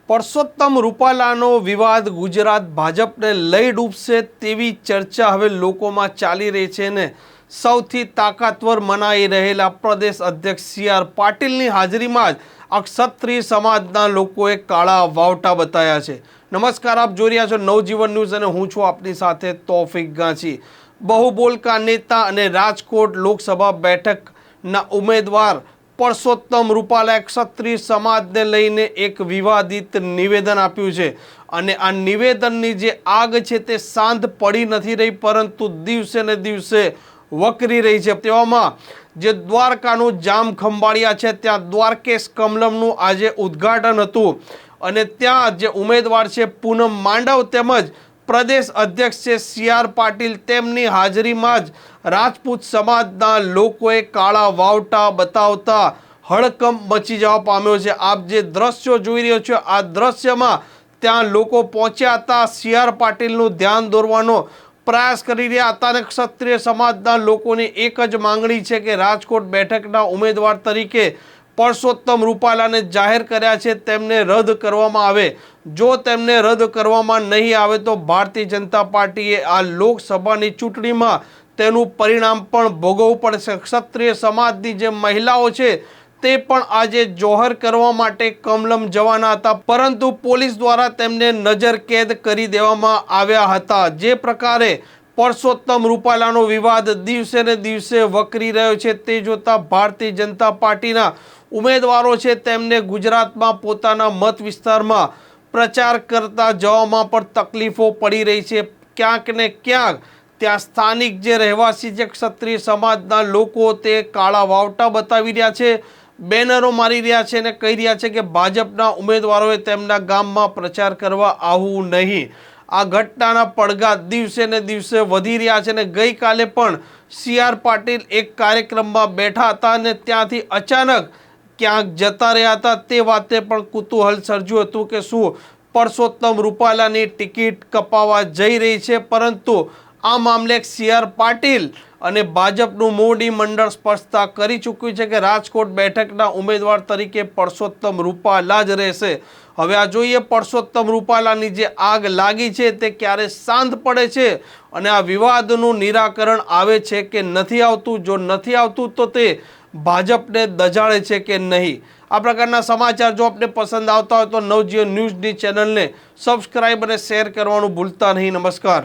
પરસોત્તમ રૂપાલાનો વિવાદ ગુજરાત ભાજપને લઈ ડૂબશે તેવી ચર્ચા હવે લોકોમાં ચાલી રહી છે ને સૌથી તાકાતવર મનાઈ રહેલા પ્રદેશ અધ્યક્ષ સી.આર. પાટીલની હાજરીમાં જ ક્ષત્રિય સમાજના લોકોએ કાળા વાવટા બતાવ્યા છે. નમસ્કાર, આપ જોઈ રહ્યા છો નવજીવન ન્યૂઝ અને હું છું આપની સાથે તોફિક ગાંચી. બહુબોલકા નેતા અને રાજકોટ લોકસભા બેઠકના ઉમેદવાર પરસોત્તમ રૂપાલાએ ક્ષત્રિય સમાજને લઈને એક વિવાદિત નિવેદન આપ્યું છે અને આ નિવેદનની જે આગ છે તે શાંત પડી નથી રહી, પરંતુ દિવસે ને દિવસે વકરી રહી છે. તેવામાં જે દ્વારકાનું જામ ખંભાળિયા છે ત્યાં દ્વારકેશ કમલમનું આજે ઉદ્ઘાટન હતું અને ત્યાં જે ઉમેદવાર છે પૂનમ માંડવ તેમજ પ્રદેશ અધ્યક્ષ છે સી.આર. પાટીલ, તેમની હાજરીમાં જ રાજપૂત સમાજના લોકોએ કાળા વાવટા બતાવતા હડકંપ મચી જવા પામ્યો છે. આપ જે દ્રશ્યો જોઈ રહ્યો છો, આ દ્રશ્યમાં ત્યાં લોકો પહોંચ્યા હતા, સી.આર. પાટીલનું ધ્યાન દોરવાનો પ્રયાસ કરી રહ્યા હતા અને ક્ષત્રિય સમાજના લોકોની એક જ માંગણી છે કે રાજકોટ બેઠકના ઉમેદવાર તરીકે પરસોત્તમ રૂપાલાને જાહેર કર્યા છે તેમને રદ કરવામાં આવે. જો તેમને રદ કરવામાં નહીં આવે તો ભારતીય જનતા પાર્ટીએ આ લોકસભાની ચૂંટણીમાં તેનું પરિણામ પણ ભોગવવું પડશે. ક્ષત્રિય સમાજની જે મહિલાઓ છે તે પણ આજે જોહર કરવા માટે કમલમ જવાના હતા, પરંતુ પોલીસ દ્વારા તેમને નજરકેદ કરી દેવામાં આવ્યા હતા. જે પ્રકારે પરસોત્તમ રૂપાલાનો વિવાદ દિવસે ને દિવસે વકરી રહ્યો છે તે જોતા ભારતીય જનતા પાર્ટીના ઉમેદવારો છે તેમને ગુજરાતમાં પોતાના મત વિસ્તારમાં પ્રચાર કરતા જવામાં પણ તકલીફો પડી રહી છે. ક્યાંક ને ક્યાંક ત્યાં સ્થાનિક જે રહેવાસી છે ક્ષત્રિય સમાજના લોકો તે કાળા વાવટા બતાવી રહ્યા છે, બેનરો મારી રહ્યા છે અને કહી રહ્યા છે કે ભાજપના ઉમેદવારોએ તેમના ગામમાં પ્રચાર કરવા આવવું નહીં. આ ઘટનાના પડઘા દિવસે ને દિવસે વધી રહ્યા છે અને ગઈકાલે પણ સી.આર. પાટીલ એક કાર્યક્રમમાં બેઠા હતા અને ત્યાંથી અચાનક ક્યાંક જતા રહ્યા હતા. તે વાતે પણ કુતૂહલ સર્જ્યું હતું કે શું પરસોત્તમ રૂપાલાની ટિકિટ કપાવા જઈ રહી છે, પરંતુ આ મામલે સી.આર. પાટીલ અને ભાજપનું મોવડી મંડળ સ્પષ્ટતા કરી ચૂક્યું છે કે રાજકોટ બેઠકના ઉમેદવાર તરીકે પરસોત્તમ રૂપાલા જ રહેશે. હવે આ જોઈએ પરસોત્તમ રૂપાલાની જે આગ લાગી છે તે ક્યારે શાંત પડે છે અને આ વિવાદનું નિરાકરણ આવે છે કે નથી આવતું. જો નથી આવતું તો તે ભાજપને દજાડે છે કે નહીં. આ પ્રકારના સમાચાર જો આપને પસંદ આવતા હોય તો નવજીવન ન્યૂઝની ચેનલને સબસ્ક્રાઇબ અને શેર કરવાનું ભૂલતા નહીં. નમસ્કાર.